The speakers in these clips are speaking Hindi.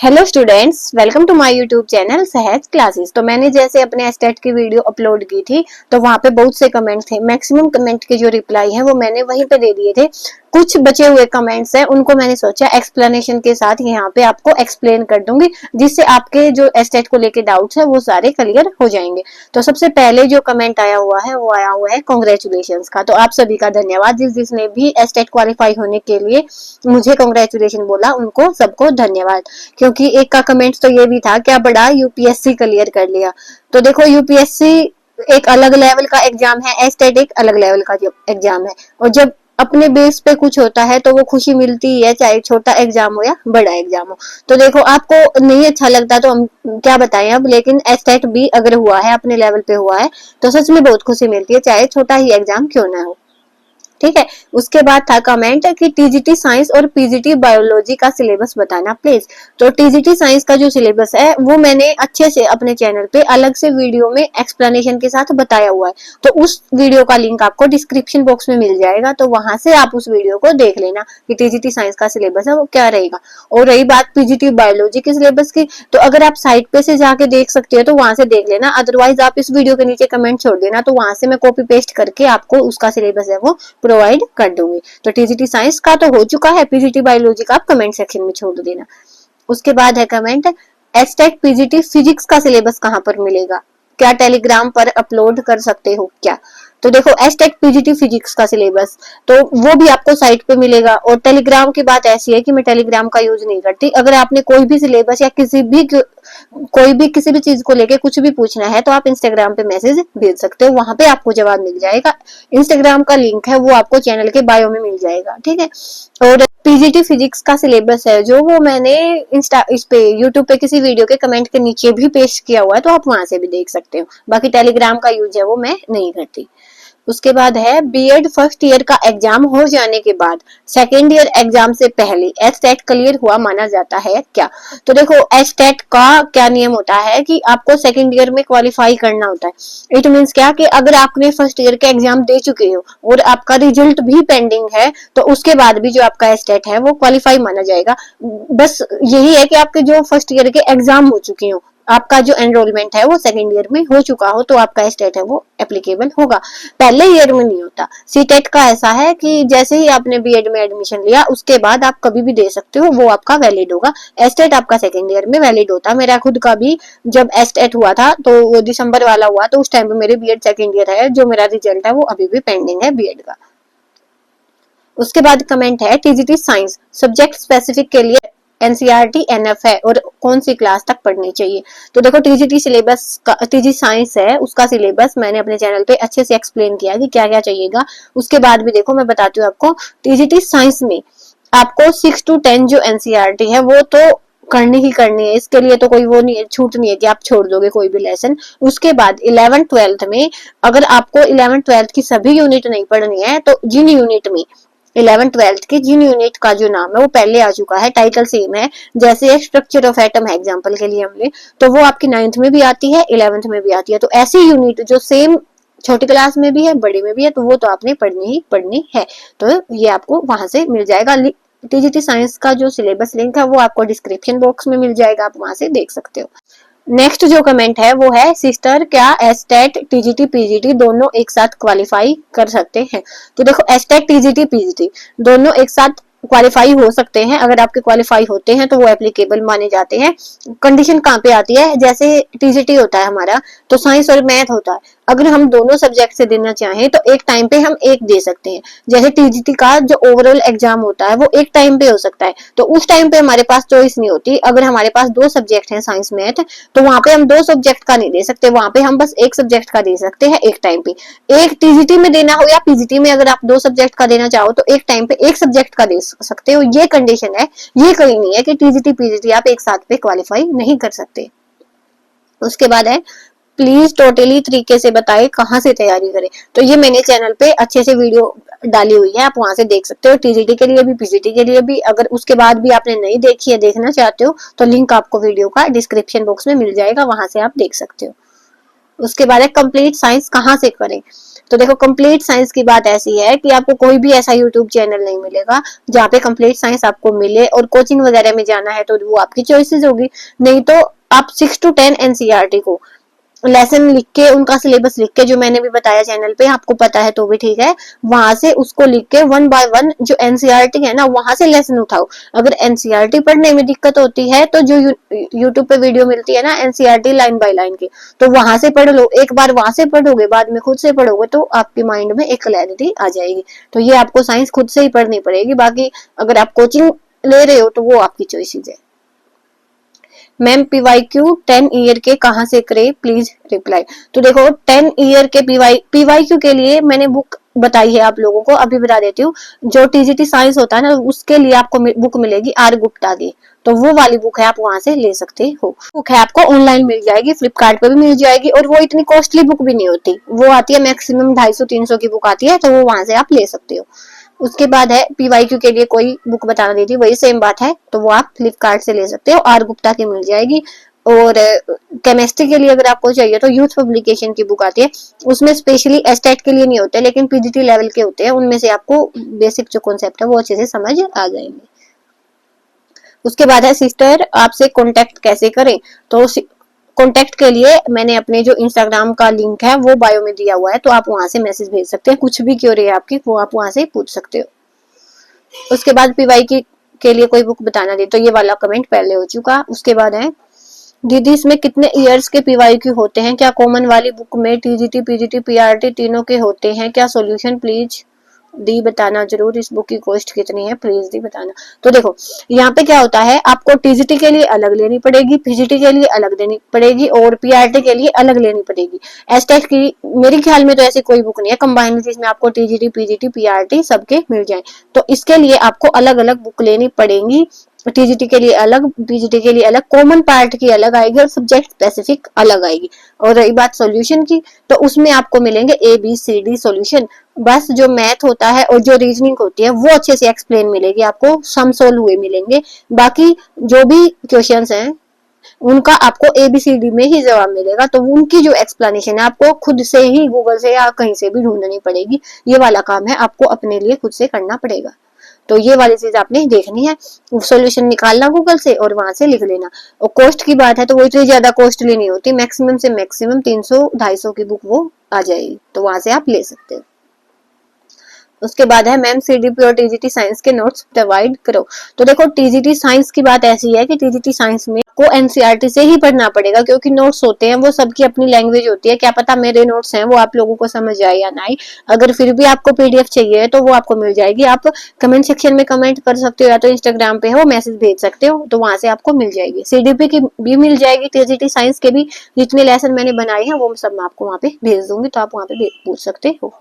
Hello students, welcome to my YouTube channel Sahaj classes. तो मैंने जैसे अपने एस्टेट की वीडियो अपलोड की थी तो वहां पे बहुत से कमेंट थे। मैक्सिमम कमेंट के जो रिप्लाई है वो मैंने वहीं पे दे दिए थे। कुछ बचे हुए कमेंट्स हैं उनको मैंने सोचा एक्सप्लेनेशन के साथ यहाँ पे आपको एक्सप्लेन कर दूंगी, जिससे आपके जो एस्टेट को लेके डाउट्स है वो सारे क्लियर हो जाएंगे। तो सबसे पहले जो कमेंट आया हुआ है वो आया हुआ है कॉन्ग्रेचुलेशंस का। तो आप सभी का धन्यवाद, जिसने भी एस्टेट क्वालिफाई होने के लिए मुझे कॉन्ग्रेचुलेशन बोला उनको सबको धन्यवाद। क्योंकि एक का कमेंट तो ये भी था क्या बड़ा यूपीएससी क्लियर कर लिया। तो देखो यूपीएससी एक अलग लेवल का एग्जाम है, एस्टेट एक अलग लेवल का एग्जाम है, और जब अपने बेस पे कुछ होता है तो वो खुशी मिलती है, चाहे छोटा एग्जाम हो या बड़ा एग्जाम हो। तो देखो आपको नहीं अच्छा लगता तो हम क्या बताएं अब, लेकिन एस्टेट भी अगर हुआ है अपने लेवल पे हुआ है तो सच में बहुत खुशी मिलती है, चाहे छोटा ही एग्जाम क्यों ना हो। ठीक है। उसके बाद था कमेंट कि टीजीटी साइंस और पीजीटी बायोलॉजी का सिलेबस बताना प्लीज। तो टीजीटी साइंस का जो सिलेबस है वो मैंने अच्छे से अपने चैनल पे अलग से वीडियो में एक्सप्लेनेशन के साथ बताया हुआ है। तो उस वीडियो का लिंक आपको डिस्क्रिप्शन बॉक्स में मिल जाएगा, तो वहां से आप उस वीडियो को देख लेना कि टीजीटी साइंस का सिलेबस है वो क्या रहेगा। और रही बात पीजीटी बायोलॉजी के सिलेबस की, तो अगर आप साइट पे से जाके देख सकते हो तो वहां से देख लेना, अदरवाइज आप इस वीडियो के नीचे कमेंट छोड़ देना, तो वहां से मैं कॉपी पेस्ट करके आपको उसका सिलेबस है वो प्रोवाइड कर दूंगी। तो टीजीटी साइंस का तो हो चुका है, पीजीटी बायोलॉजी का आप कमेंट सेक्शन में छोड़ देना। उसके बाद है कमेंट एस्टेट पीजीटी फिजिक्स का सिलेबस कहां पर मिलेगा, क्या टेलीग्राम पर अपलोड कर सकते हो क्या। तो देखो एस्टेट पीजीटी फिजिक्स का सिलेबस तो वो भी आपको साइट पे मिलेगा। और टेलीग्राम की बात ऐसी है कि मैं टेलीग्राम का यूज नहीं करती। अगर आपने कोई भी सिलेबस या किसी भी चीज को लेके कुछ भी पूछना है तो आप इंस्टाग्राम पे मैसेज भेज सकते हो, वहां पे आपको जवाब मिल जाएगा। इंस्टाग्राम का लिंक है वो आपको चैनल के बायो में मिल जाएगा। ठीक है। और पीजीटी फिजिक्स का सिलेबस है जो वो मैंने इस पे यूट्यूब पे किसी वीडियो के कमेंट के नीचे भी पेस्ट किया हुआ है, तो आप वहां से भी देख सकते हो। बाकी टेलीग्राम का यूज है वो मैं नहीं करती। उसके बाद है बीएड फर्स्ट ईयर का एग्जाम हो जाने के बाद सेकेंड ईयर एग्जाम से पहले एस्टेट क्लियर हुआ माना जाता है क्या। तो देखो एस्टेट का क्या नियम होता है कि आपको सेकेंड ईयर में क्वालिफाई करना होता है। इट मीन्स क्या कि अगर आपने फर्स्ट ईयर के एग्जाम दे चुके हो और आपका रिजल्ट भी पेंडिंग है तो उसके बाद भी जो आपका एस्टेट है वो क्वालिफाई माना जाएगा। बस यही है कि आपके जो फर्स्ट ईयर के एग्जाम हो चुके हो, आपका जो एनरोलमेंट है वो सेकेंड ईयर में हो चुका हो, तो आपका स्टेट है वो एप्लीकेबल होगा, पहले ईयर में नहीं होता। सीटेट का ऐसा है कि जैसे ही आपने बीएड में एडमिशन लिया उसके बाद आप कभी भी दे सकते हो, वो आपका वैलिड होगा। एस्टेट आपका सेकेंड ईयर में वैलिड होता। मेरा खुद का भी जब एस्टेट हुआ था तो वो दिसंबर वाला हुआ, तो उस टाइम पे मेरे बीएड सेकेंड ईयर है, जो मेरा रिजल्ट है वो अभी भी पेंडिंग है बीएड का। उसके बाद कमेंट है टीजीटी साइंस सब्जेक्ट स्पेसिफिक के लिए एनसीईआरटी एनएफ है और कौन सी क्लास तक पढ़नी चाहिए। तो देखो टीजीटी सिलेबस का, टीजी साइंस है उसका सिलेबस मैंने अपने चैनल पे अच्छे से एक्सप्लेन किया कि क्या क्या चाहिएगा। उसके बाद भी देखो मैं बताती हूँ आपको, टीजीटी साइंस में आपको 6 to 10 जो एनसीईआरटी है वो तो करनी ही करनी है, इसके लिए तो कोई वो नहीं है, छूट नहीं है कि आप छोड़ दोगे कोई भी लेसन। उसके बाद 11th 12th में अगर आपको 11th 12th की सभी यूनिट नहीं पढ़नी है तो जिन यूनिट में 11th 12th के जिन यूनिट का जो नाम है वो पहले आ चुका है, टाइटल सेम है, जैसे स्ट्रक्चर ऑफ एटम है एग्जांपल के लिए हमने, तो वो आपकी 9th में भी आती है 11th में भी आती है। तो ऐसी यूनिट जो सेम छोटी क्लास में भी है बड़ी में भी है तो वो तो आपने पढ़नी ही पढ़नी है। तो ये आपको वहां से मिल जाएगा। टीजीटी साइंस का जो सिलेबस लिंक है वो आपको डिस्क्रिप्शन बॉक्स में मिल जाएगा, आप वहां से देख सकते हो। नेक्स्ट जो कमेंट है वो है सिस्टर क्या एस्टेट टीजीटी पीजीटी दोनों एक साथ क्वालिफाई कर सकते हैं। तो देखो एस्टेट टीजीटी पीजीटी दोनों एक साथ क्वालिफाई हो सकते हैं। अगर आपके क्वालिफाई होते हैं तो वो एप्लीकेबल माने जाते हैं। कंडीशन कहाँ पे आती है, जैसे टीजीटी होता है हमारा तो साइंस और मैथ होता है, अगर हम दोनों सब्जेक्ट से देना चाहें तो एक टाइम पे हम एक दे सकते हैं। जैसे टीजीटी का जो ओवरऑल एग्जाम होता है वो एक टाइम पे हो सकता है, तो उस टाइम पे हमारे पास चॉइस नहीं होती। अगर हमारे पास दो सब्जेक्ट हैं साइंस मैथ तो वहां पे हम दो सब्जेक्ट का नहीं दे सकते, वहां पे हम बस एक सब्जेक्ट का दे सकते हैं एक टाइम पे। एक टीजीटी में देना हो या पीजीटी में अगर आप दो सब्जेक्ट का देना चाहो तो एक टाइम पे एक सब्जेक्ट का दे सकते हो, ये कंडीशन है। ये कहीं नहीं है कि टीजीटी पीजीटी आप एक साथ पे क्वालिफाई नहीं कर सकते। उसके बाद है प्लीज टोटली तरीके से बताएं कहां से तैयारी करें। तो ये मैंने चैनल पे अच्छे से वीडियो डाली हुई है, आप वहां से देख सकते हो, टीजीटी के लिए भी पीजीटी के लिए भी। अगर उसके बाद भी आपने नहीं देखी है, देखना चाहते हो तो लिंक आपको वीडियो का डिस्क्रिप्शन बॉक्स में मिल जाएगा, वहां से आप देख सकते हो। उसके बाद है कंप्लीट साइंस कहाँ से करें। तो देखो कंप्लीट साइंस की बात ऐसी है कि आपको कोई भी ऐसा यूट्यूब चैनल नहीं मिलेगा जहाँ पे कंप्लीट साइंस आपको मिले, और कोचिंग वगैरह में जाना है तो वो आपकी चॉइसेस होगी। नहीं तो आप 6 to 10 एनसीईआरटी को लेसन लिख के, उनका सिलेबस लिख के, जो मैंने भी बताया चैनल पे, आपको पता है तो भी ठीक है, वहां से उसको लिख के 1 by 1 जो एनसीईआरटी है ना वहां से लेसन उठाओ। अगर एनसीईआरटी पढ़ने में दिक्कत होती है तो जो यूट्यूब पे वीडियो मिलती है ना एनसीईआरटी लाइन बाय लाइन की, तो वहां से पढ़ लो। एक बार वहां से पढ़ोगे, बाद में खुद से पढ़ोगे तो आपके माइंड में एक क्लैरिटी आ जाएगी। तो ये आपको साइंस खुद से ही पढ़नी पड़ेगी, बाकी अगर आप कोचिंग ले रहे हो तो वो आपकी चॉइसेस है। मैम पीवाईक्यू 10 ईयर के कहाँ से करे प्लीज रिप्लाई। तो देखो 10 ईयर के पीवाईक्यू के लिए मैंने बुक बताई है आप लोगों को, अभी बता देती हूँ। जो टीजीटी साइंस होता है ना उसके लिए आपको बुक मिलेगी आर गुप्ता की, तो वो वाली बुक है, आप वहां से ले सकते हो। बुक है आपको ऑनलाइन मिल जाएगी, फ्लिपकार्ट पे भी मिल जाएगी, और वो इतनी कॉस्टली बुक भी नहीं होती, वो आती है मैक्सिमम 250-300 की बुक आती है, तो वो वहां से आप ले सकते हो। उसके बाद है पीवाईक्यू के लिए कोई बुक बताना दी थी, वही सेम बात है, तो वो आप फ्लिपकार्ट से ले सकते हो, आर गुप्ता की मिल जाएगी। और केमिस्ट्री के लिए अगर आपको चाहिए तो यूथ पब्लिकेशन की बुक आती है, उसमें स्पेशली एस्टेट के लिए नहीं होते लेकिन पीजीटी लेवल के होते हैं, उनमें से आपको बेसिक जो कॉन्सेप्ट है वो अच्छे से समझ आ जाएंगे। उसके बाद है सिस्टर आपसे कांटेक्ट कैसे करें। तो कांटेक्ट के लिए मैंने अपने जो इंस्टाग्राम का लिंक है वो बायो में दिया हुआ है, तो आप वहां से मैसेज भेज सकते हैं, कुछ भी क्वेरी है आपकी वो आप वहां से पूछ सकते हो। उसके बाद पीवाई के लिए कोई बुक बताना दी, तो ये वाला कमेंट पहले हो चुका। उसके बाद है दीदी इसमें कितने इयर्स के पीवाईक्यू होते हैं, क्या कॉमन वाली बुक में टीजीटी पीजीटी पीआरटी तीनों के होते हैं क्या, सॉल्यूशन प्लीज दी बताना जरूर, इस बुक की कॉस्ट कितनी है प्लीज दी बताना। तो देखो यहाँ पे क्या होता है, आपको टीजीटी के लिए अलग लेनी पड़ेगी, पीजीटी के लिए अलग देनी पड़ेगी, और पीआरटी के लिए अलग लेनी पड़ेगी। एस्टेट की मेरे ख्याल में तो ऐसी कोई बुक नहीं है कंबाइंड जिसमें आपको टीजीटी पीजीटी पीआरटी सबके मिल जाए, तो इसके लिए आपको अलग अलग बुक लेनी पड़ेगी। टीजीटी के लिए अलग, पीजीटी के लिए अलग, कॉमन पार्ट की अलग आएगी और सब्जेक्ट स्पेसिफिक अलग आएगी। और रही बात सॉल्यूशन की, तो उसमें आपको मिलेंगे ABCD सॉल्यूशन, बस जो मैथ होता है और जो रीजनिंग होती है वो अच्छे से एक्सप्लेन मिलेगी आपको, सम सोल्व हुए मिलेंगे। बाकी जो भी क्वेश्चंस हैं उनका आपको ABCD में ही जवाब मिलेगा, तो उनकी जो एक्सप्लेनेशन है आपको खुद से ही गूगल से या कहीं से भी ढूंढनी पड़ेगी। ये वाला काम है आपको अपने लिए खुद से करना पड़ेगा, तो ये वाली चीज आपने देखनी है, सॉल्यूशन निकालना गूगल से और वहां से लिख लेना। और कॉस्ट की बात है तो वो इतनी ज्यादा कॉस्टली नहीं होती, मैक्सिमम से मैक्सिमम 300-250 की बुक वो आ जाएगी, तो वहां से आप ले सकते हो। उसके बाद है मैम सीडीपी और टीजीटी साइंस के नोट्स प्रोवाइड करो। तो देखो टीजीटी साइंस की बात ऐसी है कि टीजीटी साइंस में को एनसीईआरटी से ही पढ़ना पड़ेगा, क्योंकि नोट्स होते हैं वो सबकी अपनी लैंग्वेज होती है, क्या पता मेरे नोट्स हैं वो आप लोगों को समझ आए या नहीं। अगर फिर भी आपको पीडीएफ चाहिए तो वो आपको मिल जाएगी, आप कमेंट सेक्शन में कमेंट कर सकते हो, या तो इंस्टाग्राम पे है वो मैसेज भेज सकते हो, तो वहां से आपको मिल जाएगी। सीडीपी की भी मिल जाएगी, टीजीटी साइंस के भी जितने लेसन मैंने बनाए हैं वो सब मैं आपको वहां पे भेज दूंगी, तो आप वहां पे पूछ सकते हो।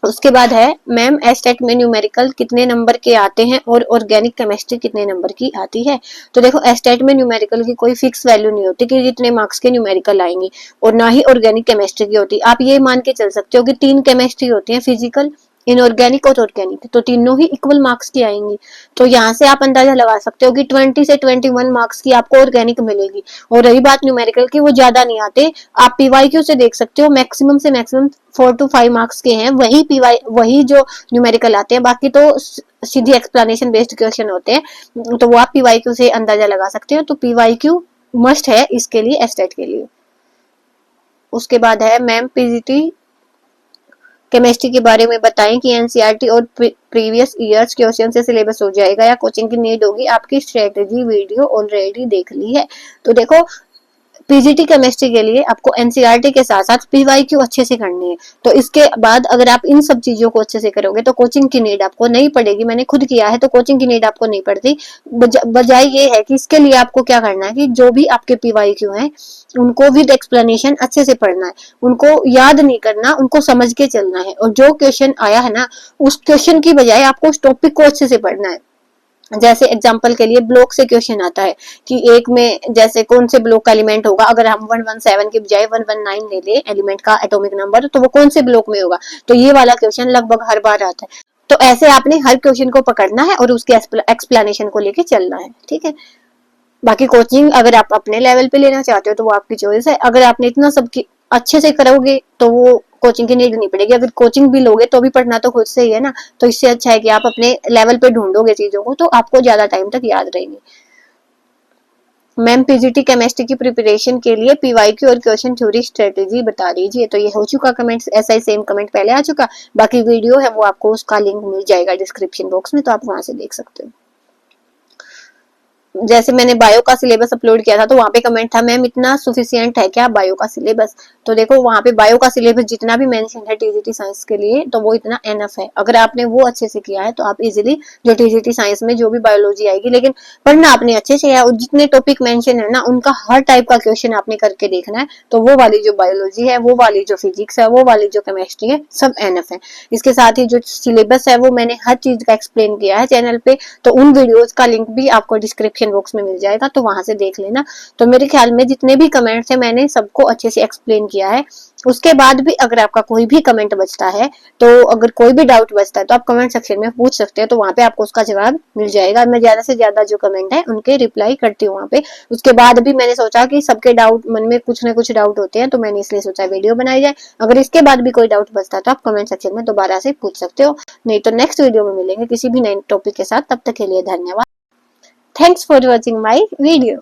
उसके बाद है मैम एस्टेट में न्यूमेरिकल कितने नंबर के आते हैं और ऑर्गेनिक केमिस्ट्री कितने नंबर की आती है। तो देखो एस्टेट में न्यूमेरिकल की कोई फिक्स वैल्यू नहीं होती कि कितने मार्क्स के न्यूमेरिकल आएंगे, और ना ही ऑर्गेनिक केमिस्ट्री की होती। आप ये मान के चल सकते हो कि 3 केमिस्ट्री होती है, फिजिकल, इनऑर्गेनिक और ऑर्गेनिक, तो तीनों ही इक्वल मार्क्स की आएंगी। तो यहाँ से आप अंदाजा लगा सकते हो कि 20 से 21 मार्क्स की आपको ऑर्गेनिक मिलेगी। और रही बात न्यूमेरिकल की, वो ज्यादा नहीं आते, आप पीवाईक्यू से देख सकते हो मैक्सिमम से मैक्सिमम 4 to 5 मार्क्स के हैं, वही जो न्यूमेरिकल आते हैं, बाकी तो सीधी एक्सप्लेनेशन बेस्ड क्वेश्चन होते हैं, तो वो आप पीवाईक्यू से अंदाजा लगा सकते हो। तो पीवाईक्यू मस्ट है इसके लिए, एस्टेट के लिए। उसके बाद है मैम पीजीटी केमिस्ट्री के बारे में बताएं कि एनसीईआरटी और प्रीवियस ईयर्स क्वेश्चन से सिलेबस हो जाएगा या कोचिंग की नीड होगी, आपकी स्ट्रेटेजी वीडियो ऑलरेडी देख ली है। तो देखो पीजीटी केमिस्ट्री के लिए आपको एनसीईआरटी के साथ साथ पीवाईक्यू अच्छे से करनी है, तो इसके बाद अगर आप इन सब चीजों को अच्छे से करोगे तो कोचिंग की नीड आपको नहीं पड़ेगी। मैंने खुद किया है तो कोचिंग की नीड आपको नहीं पड़ती। बजाय ये है कि इसके लिए आपको क्या करना है कि जो भी आपके पीवाईक्यू हैं उनको विद एक्सप्लेनेशन अच्छे से पढ़ना है, उनको याद नहीं करना, उनको समझ के चलना है, और जो क्वेश्चन आया है ना उस क्वेश्चन की बजाय आपको उस टॉपिक को अच्छे से पढ़ना है। जैसे एग्जांपल के लिए ब्लॉक से क्वेश्चन आता है कि एक में जैसे कौन से ब्लॉक का एलिमेंट होगा, अगर हम 117 के बजाय 119 ले ले एलिमेंट का एटॉमिक नंबर, तो वो कौन से ब्लॉक में होगा, तो ये वाला क्वेश्चन लगभग हर बार आता है। तो ऐसे आपने हर क्वेश्चन को पकड़ना है और उसके एक्सप्लेनेशन को लेके चलना है, ठीक है। बाकी कोचिंग अगर आप अपने लेवल पे लेना चाहते हो तो वो आपकी चॉइस है। अगर आपने इतना सब अच्छे से करोगे तो वो कोचिंग की नीड नहीं पड़ेगी। अगर कोचिंग भी लोगे तो भी पढ़ना तो खुद से ही है ना, तो इससे अच्छा है कि आप अपने लेवल पे ढूंढोगे चीजों को तो आपको ज्यादा टाइम तक याद रहेंगे। मैम पीजीटी केमिस्ट्री की प्रिपरेशन के लिए पीवाईक्यू और क्वेश्चन थ्योरी स्ट्रेटेजी बता दीजिए। तो ये हो चुका कमेंट, ऐसा ही सेम कमेंट पहले आ चुका। बाकी वीडियो है वो आपको उसका लिंक मिल जाएगा डिस्क्रिप्शन बॉक्स में, तो आप वहां से देख सकते हो। जैसे मैंने बायो का सिलेबस अपलोड किया था तो वहां पे कमेंट था मैम इतना सफिशिएंट है क्या बायो का सिलेबस। तो देखो वहां पे बायो का सिलेबस जितना भी मेंशन है टीजीटी साइंस के लिए तो वो इतना एनफ है। अगर आपने वो अच्छे से किया है तो आप इजीली जो टीजीटी साइंस में जो भी बायोलॉजी आएगी, लेकिन पढ़ना आपने अच्छे से है और जितने टॉपिक मेंशन है ना उनका हर टाइप का क्वेश्चन आपने करके देखना है। तो वो वाली जो बायोलॉजी है, वो वाली जो फिजिक्स है, वो वाली जो केमिस्ट्री है, सब एनफ है। इसके साथ ही जो सिलेबस है वो मैंने हर चीज का एक्सप्लेन किया है चैनल पे, तो उन वीडियोस का लिंक भी आपको डिस्क्रिप्शन बॉक्स में मिल जाएगा, तो वहां से देख लेना। तो मेरे ख्याल में जितने भी कमेंट्स है मैंने सबको अच्छे से एक्सप्लेन किया है। उसके बाद भी अगर आपका कोई भी कमेंट बचता है, तो अगर कोई भी डाउट बचता है तो आप कमेंट सेक्शन में पूछ सकते हो, तो वहां पे आपको उसका जवाब मिल जाएगा। मैं ज्यादा से ज्यादा जो कमेंट है उनके रिप्लाई करती हूँ वहां पे। उसके बाद भी मैंने सोचा कि सबके डाउट, मन में कुछ ना कुछ डाउट होते हैं, तो मैंने इसलिए सोचा वीडियो बनाई जाए। अगर इसके बाद भी कोई डाउट बचता है तो आप कमेंट सेक्शन में दोबारा से पूछ सकते हो। नहीं तो नेक्स्ट वीडियो में मिलेंगे किसी भी नए टॉपिक के साथ। तब तक के लिए धन्यवाद। Thanks for watching my video.